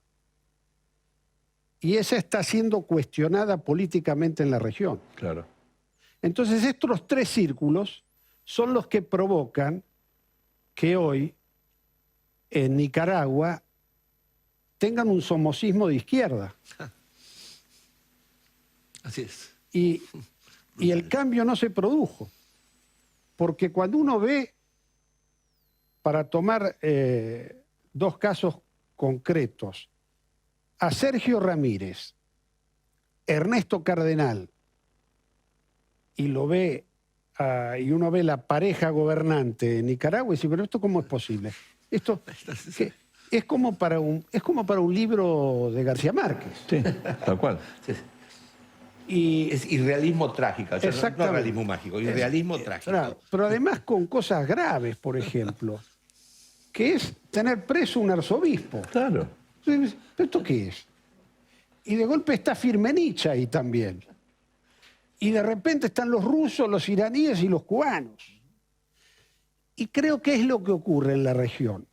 Y esa está siendo cuestionada políticamente en la región. Claro. Entonces estos 3 círculos son los que provocan que hoy en Nicaragua tengan un somocismo de izquierda. Así es. Y el cambio no se produjo. Porque cuando uno ve, para tomar 2 casos concretos, a Sergio Ramírez, Ernesto Cardenal, y lo ve, y uno ve la pareja gobernante de Nicaragua y dice, pero ¿esto cómo es posible? Esto es como para un libro de García Márquez. Sí, tal cual. Sí. Y Es irrealismo trágico, o sea, no exactamente. realismo mágico, irrealismo trágico. Claro, pero además con cosas graves, por ejemplo, que es tener preso un arzobispo. Claro. ¿Pero esto qué es? Y de golpe está Firmenich ahí también. Y de repente están los rusos, los iraníes y los cubanos. Y creo que es lo que ocurre en la región,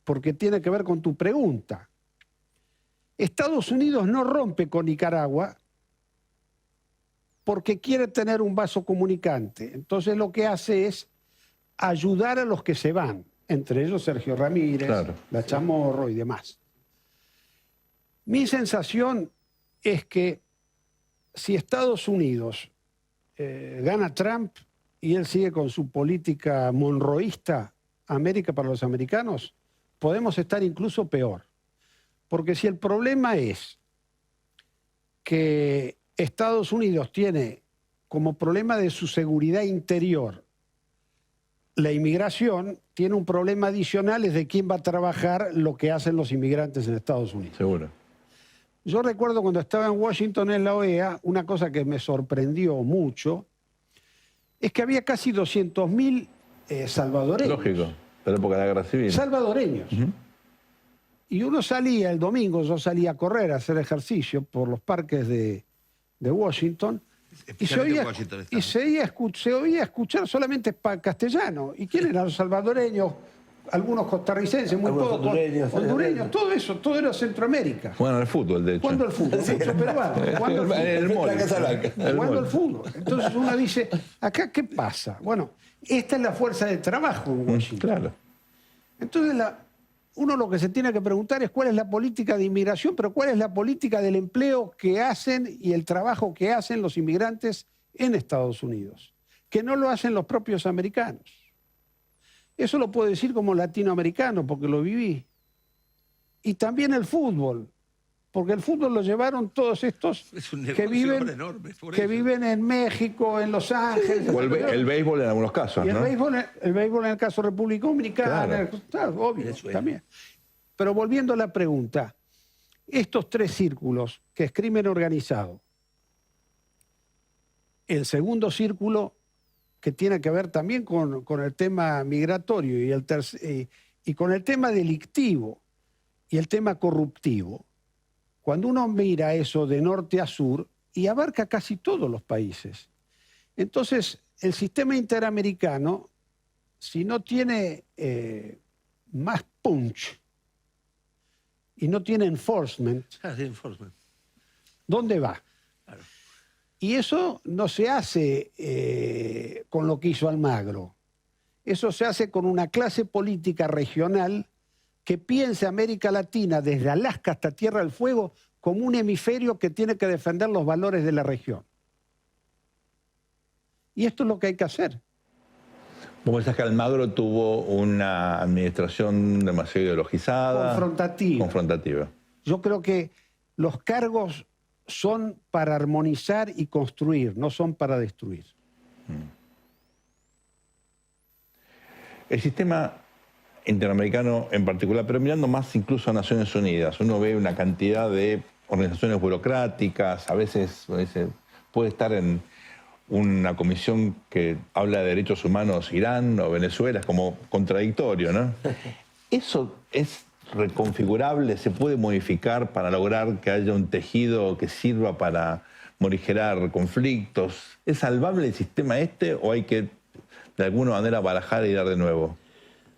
porque tiene que ver con tu pregunta. Estados Unidos no rompe con Nicaragua porque quiere tener un vaso comunicante. Entonces lo que hace es ayudar a los que se van, entre ellos Sergio Ramírez, Claro. La Chamorro y demás. Mi sensación es que si Estados Unidos gana Trump y él sigue con su política monroísta, América para los americanos, podemos estar incluso peor. Porque si el problema es que Estados Unidos tiene como problema de su seguridad interior la inmigración, tiene un problema adicional, es de quién va a trabajar lo que hacen los inmigrantes en Estados Unidos. Seguro. Yo recuerdo cuando estaba en Washington en la OEA, una cosa que me sorprendió mucho, es que había casi 200.000 salvadoreños. Lógico, de la época de la guerra civil. Salvadoreños. Y uno salía el domingo, yo salía a correr, a hacer ejercicio por los parques de Washington, Y se oía escuchar solamente castellano. ¿Y quién eran los salvadoreños? Algunos costarricenses, muy Algunos pocos hondureños, todo eso, todo era Centroamérica. Juegan al fútbol, de hecho. Jugando al fútbol, muchos peruanos, jugando al fútbol. El mole. Jugando al fútbol. Entonces uno dice, ¿acá qué pasa? Bueno, esta es la fuerza de trabajo en Washington. Claro. Entonces uno lo que se tiene que preguntar es cuál es la política de inmigración, pero cuál es la política del empleo que hacen y el trabajo que hacen los inmigrantes en Estados Unidos, que no lo hacen los propios americanos. Eso lo puedo decir como latinoamericano, porque lo viví. Y también el fútbol, porque el fútbol lo llevaron todos estos que viven en México, en Los Ángeles. O el béisbol en algunos casos, y el ¿no? béisbol en el caso de República Dominicana, claro, obvio, también. Pero volviendo a la pregunta, estos tres círculos, que es crimen organizado, el segundo círculo, que tiene que ver también con el tema migratorio y con el tema delictivo y el tema corruptivo, cuando uno mira eso de norte a sur, y abarca casi todos los países. Entonces, el sistema interamericano, si no tiene más punch y no tiene enforcement, ¿dónde va? Claro. Y eso no se hace con lo que hizo Almagro. Eso se hace con una clase política regional que piensa América Latina desde Alaska hasta Tierra del Fuego como un hemisferio que tiene que defender los valores de la región. Y esto es lo que hay que hacer. ¿Vos pensás que Almagro tuvo una administración demasiado ideologizada? Confrontativa. Yo creo que los cargos son para armonizar y construir, no son para destruir. El sistema interamericano en particular, pero mirando más incluso a Naciones Unidas, uno ve una cantidad de organizaciones burocráticas, a veces puede estar en una comisión que habla de derechos humanos Irán o Venezuela, es como contradictorio, ¿no? ¿Eso es reconfigurable? ¿Se puede modificar para lograr que haya un tejido que sirva para morigerar conflictos? ¿Es salvable el sistema o hay que de alguna manera barajar y dar de nuevo?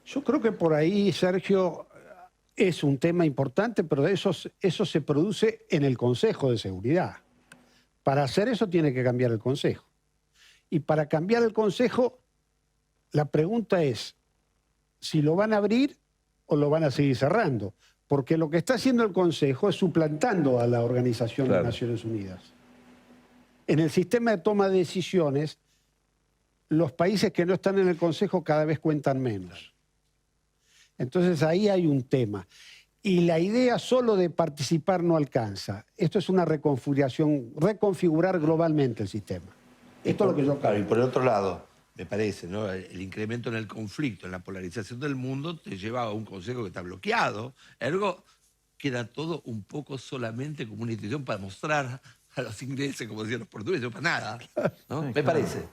Yo creo que por ahí, Sergio, es un tema importante, pero eso se produce en el Consejo de Seguridad. Para hacer eso tiene que cambiar el Consejo. Y para cambiar el Consejo, la pregunta es si lo van a abrir o lo van a seguir cerrando. Porque lo que está haciendo el Consejo es suplantando a la Organización de Naciones Unidas. En el sistema de toma de decisiones, los países que no están en el Consejo cada vez cuentan menos. Entonces ahí hay un tema. Y la idea solo de participar no alcanza. Esto es una reconfiguración, reconfigurar globalmente el sistema. Esto es lo que yo creo. Y por el otro lado, me parece, ¿no? El incremento en el conflicto, en la polarización del mundo, te lleva a un consejo que está bloqueado. Ergo, queda todo un poco solamente como una institución para mostrar a los ingleses, como decían los portugueses, para nada, ¿no? Me parece.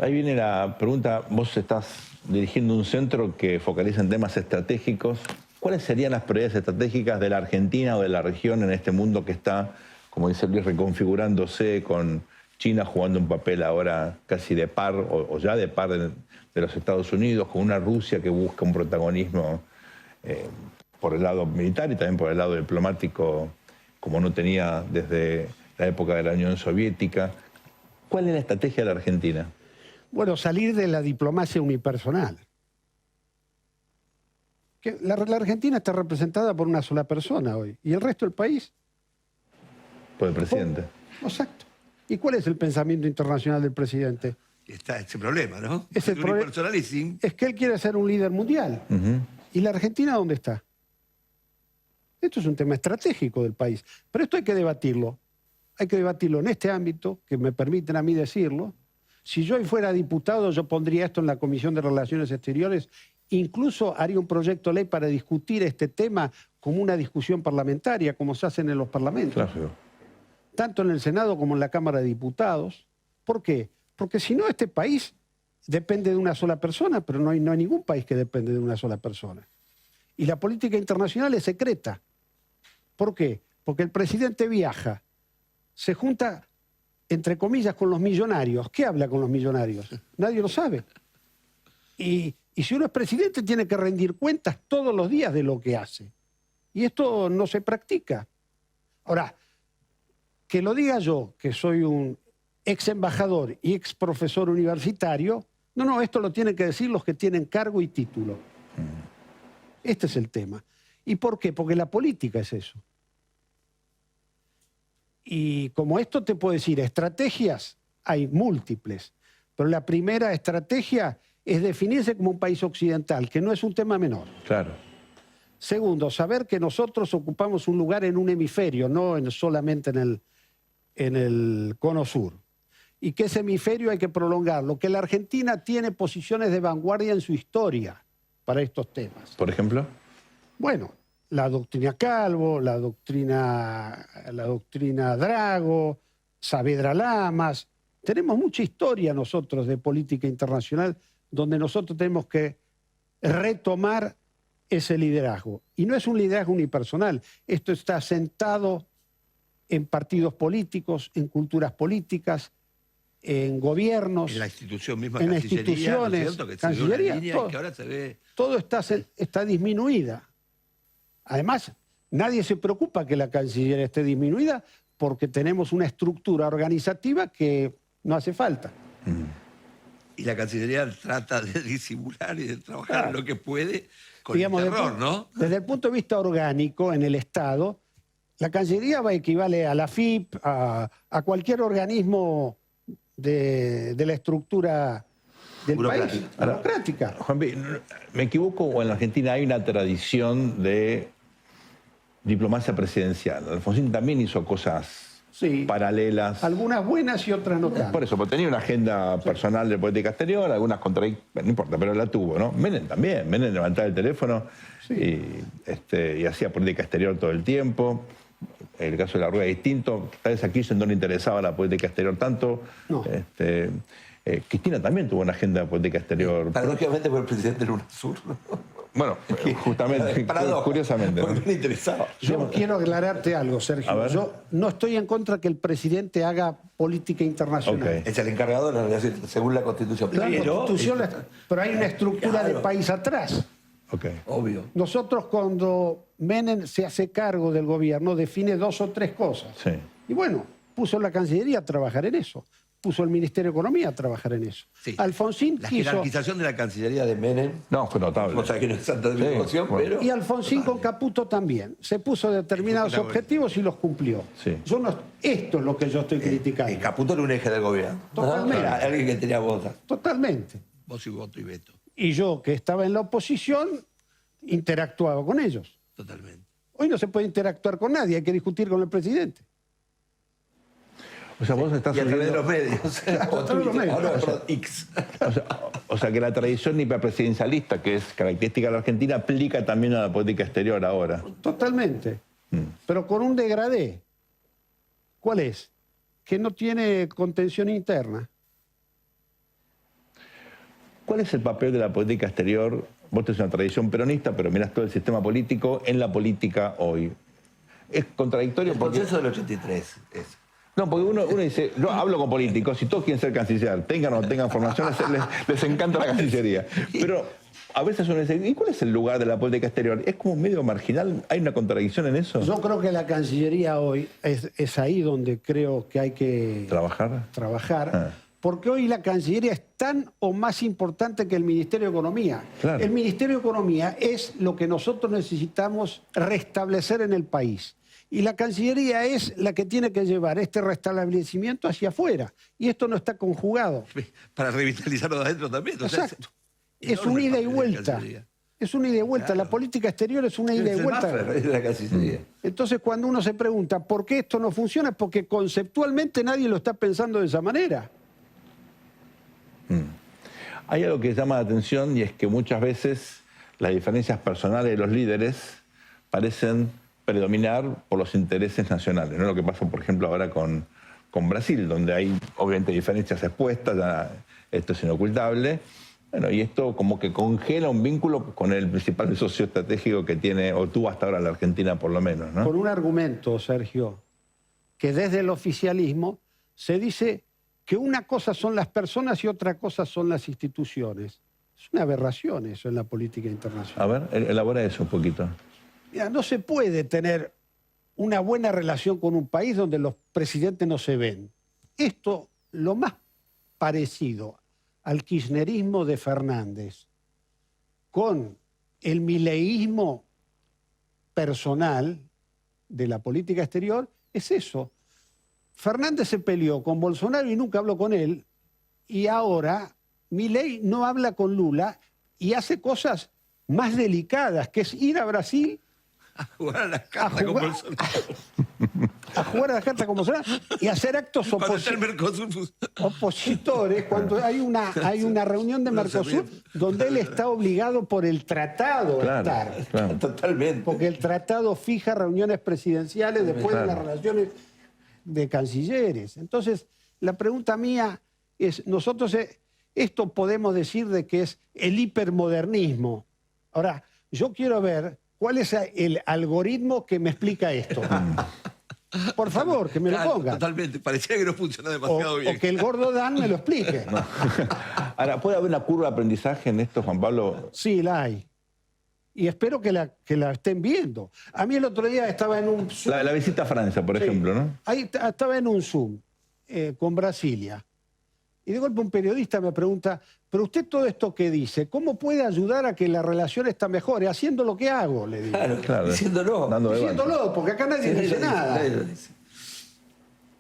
Ahí viene la pregunta, vos estás dirigiendo un centro que focaliza en temas estratégicos. ¿Cuáles serían las prioridades estratégicas de la Argentina o de la región en este mundo que está, como dice Luis, reconfigurándose, con China jugando un papel ahora casi de par o ya de par de los Estados Unidos, con una Rusia que busca un protagonismo por el lado militar y también por el lado diplomático como no tenía desde la época de la Unión Soviética? ¿Cuál es la estrategia de la Argentina? Bueno, salir de la diplomacia unipersonal. La Argentina está representada por una sola persona hoy. ¿Y el resto del país? Por el presidente. Exacto. ¿Y cuál es el pensamiento internacional del presidente? Está ese problema, ¿no? Es que él quiere ser un líder mundial. ¿Y la Argentina dónde está? Esto es un tema estratégico del país. Pero esto hay que debatirlo. Hay que debatirlo en este ámbito, que me permiten a mí decirlo. Si yo fuera diputado, yo pondría esto en la Comisión de Relaciones Exteriores. Incluso haría un proyecto de ley para discutir este tema como una discusión parlamentaria, como se hacen en los parlamentos. Claro. Tanto en el Senado como en la Cámara de Diputados. ¿Por qué? Porque si no, este país depende de una sola persona, pero no hay ningún país que depende de una sola persona. Y la política internacional es secreta. ¿Por qué? Porque el presidente viaja, se junta entre comillas, con los millonarios. ¿Qué habla con los millonarios? Nadie lo sabe. Y si uno es presidente tiene que rendir cuentas todos los días de lo que hace. Y esto no se practica. Ahora, que lo diga yo, que soy un ex embajador y ex profesor universitario, no, esto lo tienen que decir los que tienen cargo y título. Este es el tema. ¿Y por qué? Porque la política es eso. Y como esto te puedo decir, estrategias hay múltiples, pero la primera estrategia es definirse como un país occidental, que no es un tema menor. Claro. Segundo, saber que nosotros ocupamos un lugar en un hemisferio, no solamente en el cono sur. Y que ese hemisferio hay que prolongarlo. Que la Argentina tiene posiciones de vanguardia en su historia para estos temas. ¿Por ejemplo? Bueno, la doctrina Calvo, la doctrina Drago, Saavedra Lamas. Tenemos mucha historia nosotros de política internacional donde nosotros tenemos que retomar ese liderazgo. Y no es un liderazgo unipersonal. Esto está sentado en partidos políticos, en culturas políticas, en gobiernos, en la institución misma, en Cancillería, instituciones, ¿no es cierto? Que Cancillería, se dio una línea y que ahora se ve... todo está disminuida. Además, nadie se preocupa que la Cancillería esté disminuida porque tenemos una estructura organizativa que no hace falta. Y la Cancillería trata de disimular y de trabajar lo que puede con Digamos, el terror, ¿no? Desde el punto de vista orgánico, en el Estado, la Cancillería equivale a la FIP, a cualquier organismo de la estructura del país, burocrática. Juanpi, ¿me equivoco o en la Argentina hay una tradición de diplomacia presidencial? Alfonsín también hizo cosas paralelas. Algunas buenas y otras no tanto. Por eso, porque tenía una agenda personal de política exterior, algunas contradictorias, no importa, pero la tuvo, ¿no? Menem también, Menem levantaba el teléfono y hacía política exterior todo el tiempo. El caso de la Rúa es distinto. Tal vez a Kirchner no le interesaba la política exterior tanto. No. Cristina también tuvo una agenda de política exterior. Paradójicamente fue el presidente de UNASUR, ¿no? Bueno, justamente, curiosamente. Porque no le interesaba. Yo quiero aclararte algo, Sergio. Yo no estoy en contra que el presidente haga política internacional. Okay. Es el encargado de la relación, según la Constitución. Pero hay una estructura de país atrás. Okay. Obvio. Nosotros cuando Menem se hace cargo del gobierno define 2 o 3 cosas. Sí. Y bueno, puso la Cancillería a trabajar en eso. Puso el Ministerio de Economía a trabajar en eso. Sí. Alfonsín La quiso... jerarquización de la Cancillería de Menem... No, fue notable. O sea, que no es santa devoción, pero... Y Alfonsín con Caputo también. Se puso determinados objetivos y los cumplió. Sí. Esto es lo que yo estoy criticando. Caputo era un eje del gobierno. Totalmente. Era alguien que tenía voz. Totalmente. Voz y voto y veto. Y yo, que estaba en la oposición, interactuaba con ellos. Totalmente. Hoy no se puede interactuar con nadie, hay que discutir con el presidente. O sea, vos estás Y a través de sugiriendo- los medios. A través de los medios. Ahora, perdón, X. O sea, que la tradición hiperpresidencialista, que es característica de la Argentina, aplica también a la política exterior ahora. Totalmente. Pero con un degradé. ¿Cuál es? Que no tiene contención interna. ¿Cuál es el papel de la política exterior? Vos tenés una tradición peronista, pero mirás todo el sistema político en la política hoy. Es contradictorio El porque... consenso del 83 es... No, porque uno dice, yo hablo con políticos y todos quieren ser canciller, tengan o no tengan formación, les encanta la cancillería. Pero a veces uno dice, ¿y cuál es el lugar de la política exterior? ¿Es como medio marginal? ¿Hay una contradicción en eso? Yo creo que la Cancillería hoy es ahí donde creo que hay que trabajar. Porque hoy la Cancillería es tan o más importante que el Ministerio de Economía. Claro. El Ministerio de Economía es lo que nosotros necesitamos restablecer en el país. Y la Cancillería es la que tiene que llevar este restablecimiento hacia afuera. Y esto no está conjugado. Para revitalizarlo de adentro también. O sea, Exacto. Es un ida y vuelta. Es una ida y vuelta. Claro. La política exterior es una ida y vuelta. Es la Cancillería. Entonces, cuando uno se pregunta por qué esto no funciona, es porque conceptualmente nadie lo está pensando de esa manera. Hay algo que llama la atención y es que muchas veces las diferencias personales de los líderes parecen predominar por los intereses nacionales, ¿no? Lo que pasa, por ejemplo, ahora con Brasil, donde hay obviamente diferencias expuestas, ya esto es inocultable. Bueno, y esto como que congela un vínculo con el principal socio estratégico que tiene, o tuvo hasta ahora la Argentina por lo menos, ¿no? Por un argumento, Sergio, que desde el oficialismo se dice que una cosa son las personas y otra cosa son las instituciones. Es una aberración eso en la política internacional. A ver, elabora eso un poquito. Mira, no se puede tener una buena relación con un país donde los presidentes no se ven. Esto, lo más parecido al kirchnerismo de Fernández con el mileísmo personal de la política exterior, es eso. Fernández se peleó con Bolsonaro y nunca habló con él, y ahora Milei no habla con Lula y hace cosas más delicadas, que es ir a Brasil A jugar a las cartas con Bolsonaro. a jugar a las cartas con Bolsonaro y hacer actos Cuando está el Mercosur. opositores, cuando hay una reunión de Mercosur donde él está obligado por el tratado a estar. Claro. Totalmente. Porque el tratado fija reuniones presidenciales después de las relaciones de cancilleres. Entonces, la pregunta mía es, nosotros esto podemos decir de que es el hipermodernismo. Ahora, yo quiero ver cuál es el algoritmo que me explica esto. Por favor, que me lo ponga. Totalmente, parecía que no funciona demasiado bien. O que el gordo Dan me lo explique. No. Ahora, ¿puede haber una curva de aprendizaje en esto, Juan Pablo? Sí, la hay. Y espero que la estén viendo. A mí el otro día estaba en un Zoom. La visita a Francia, por ejemplo, ¿no? Ahí estaba en un Zoom con Brasilia. Y de golpe un periodista me pregunta, pero usted todo esto que dice, ¿cómo puede ayudar a que la relación está mejor? Haciendo lo que hago, le digo. Claro. Diciéndolo. Dando debate. Diciéndolo, porque acá nadie dice nada. Nadie lo dice.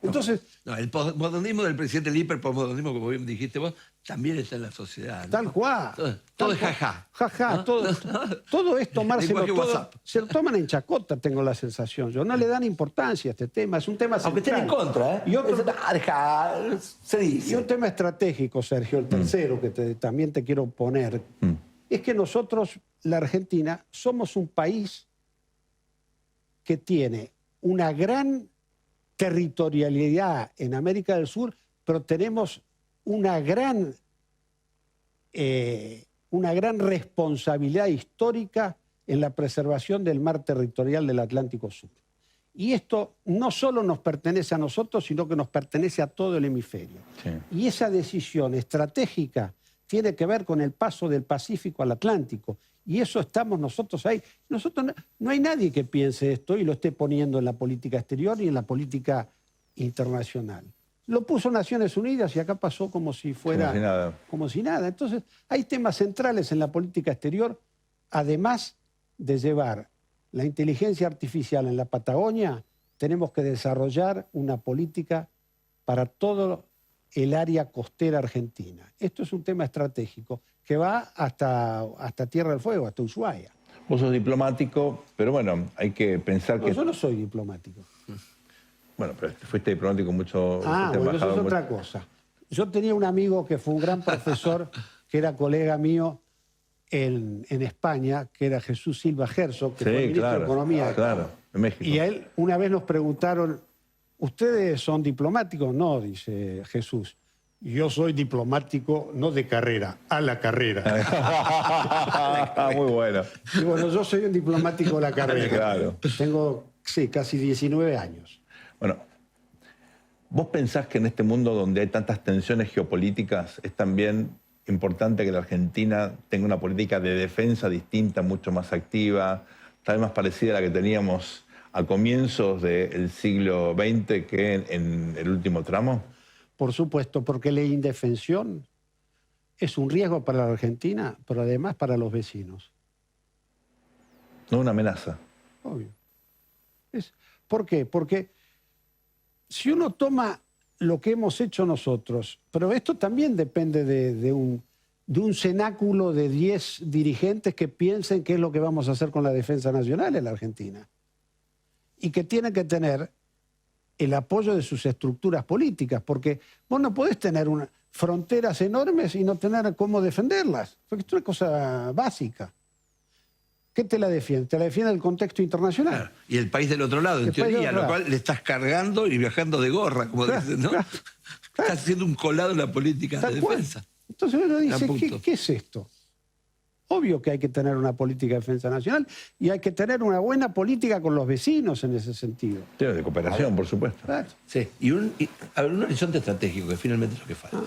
Entonces, No, el postmodernismo del presidente, el hipermodernismo, como bien dijiste vos, también está en la sociedad, ¿no? tal cual. Todo es jajá. Jajá, ¿no? todo es tomárselo Lenguaje todo. WhatsApp. Se lo toman en chacota, tengo la sensación. Yo no le dan importancia a este tema, es un tema Aunque estén central. en contra, ¿eh? Y otro- Se Y dice. un tema estratégico, Sergio, el tercero que también te quiero poner, es que nosotros, la Argentina, somos un país que tiene una gran territorialidad en América del Sur, pero tenemos una gran responsabilidad histórica en la preservación del mar territorial del Atlántico Sur. Y esto no solo nos pertenece a nosotros, sino que nos pertenece a todo el hemisferio. Sí. Y esa decisión estratégica tiene que ver con el paso del Pacífico al Atlántico. Y eso estamos nosotros ahí. Nosotros no hay nadie que piense esto y lo esté poniendo en la política exterior y en la política internacional. Lo puso Naciones Unidas y acá pasó como si fuera... Como si nada. Como si nada. Entonces, hay temas centrales en la política exterior, además de llevar la inteligencia artificial en la Patagonia, tenemos que desarrollar una política para todo el área costera argentina. Esto es un tema estratégico que va hasta Tierra del Fuego, hasta Ushuaia. Vos sos diplomático, pero bueno, hay que pensar No, que... yo no soy diplomático. Bueno, pero fuiste diplomático mucho... Ah, fuiste bueno, eso es embajador otra cosa. Yo tenía un amigo que fue un gran profesor, que era colega mío en España, que era Jesús Silva Herzog, que fue ministro de Economía. Claro, en México. Y a él una vez nos preguntaron, ¿ustedes son diplomáticos? No, dice Jesús. Yo soy diplomático, no de carrera, a la carrera. Muy bueno. Y bueno, yo soy un diplomático de la carrera. Claro. Tengo, sí, casi 19 años. Bueno, ¿vos pensás que en este mundo donde hay tantas tensiones geopolíticas es también importante que la Argentina tenga una política de defensa distinta, mucho más activa, tal vez más parecida a la que teníamos a comienzos del siglo XX que en el último tramo? Por supuesto, porque la indefensión es un riesgo para la Argentina, pero además para los vecinos. No una amenaza. Obvio. ¿Por qué? Porque si uno toma lo que hemos hecho nosotros, pero esto también depende de un cenáculo de 10 dirigentes que piensen qué es lo que vamos a hacer con la defensa nacional en la Argentina. Y que tienen que tener el apoyo de sus estructuras políticas, porque vos no podés tener fronteras enormes y no tener cómo defenderlas, porque esto es una cosa básica. ¿Qué te la defiende? Te la defiende el contexto internacional. Claro. Y el país del otro lado, en El país del teoría, otro lo lado. cual le estás cargando y viajando de gorra, como dicen, ¿no? Claro. Estás haciendo un colado en la política Tal de cual. defensa. Entonces uno dice, Gran punto. ¿qué es esto? Obvio que hay que tener una política de defensa nacional y hay que tener una buena política con los vecinos en ese sentido. Tema de cooperación, por supuesto. Claro. Sí, a ver, un horizonte estratégico, que finalmente es lo que falta.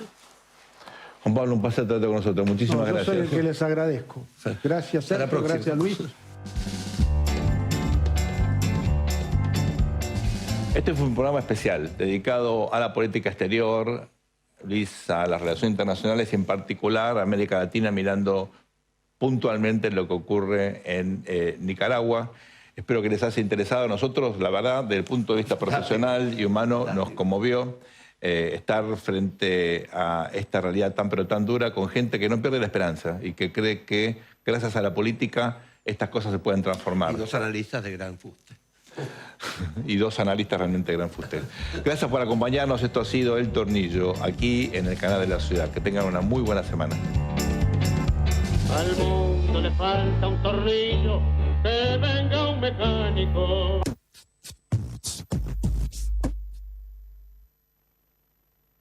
Juan Pablo, un placer tratar con nosotros. Muchísimas Yo gracias. soy el que les agradezco. Sí. Gracias, Hasta la Sergio. próxima. Gracias, Luis. Este fue un programa especial dedicado a la política exterior, Luis, a las relaciones internacionales y en particular a América Latina, mirando puntualmente lo que ocurre en Nicaragua. Espero que les haya interesado. A nosotros, la verdad, desde el punto de vista profesional y humano, nos conmovió estar frente a esta realidad tan pero tan dura con gente que no pierde la esperanza y que cree que gracias a la política estas cosas se pueden transformar. Y dos analistas de gran fuste. Y dos analistas realmente de gran fuste. Gracias por acompañarnos. Esto ha sido El Tornillo, aquí en el canal de la ciudad. Que tengan una muy buena semana. Al mundo le falta un tornillo, que venga un mecánico.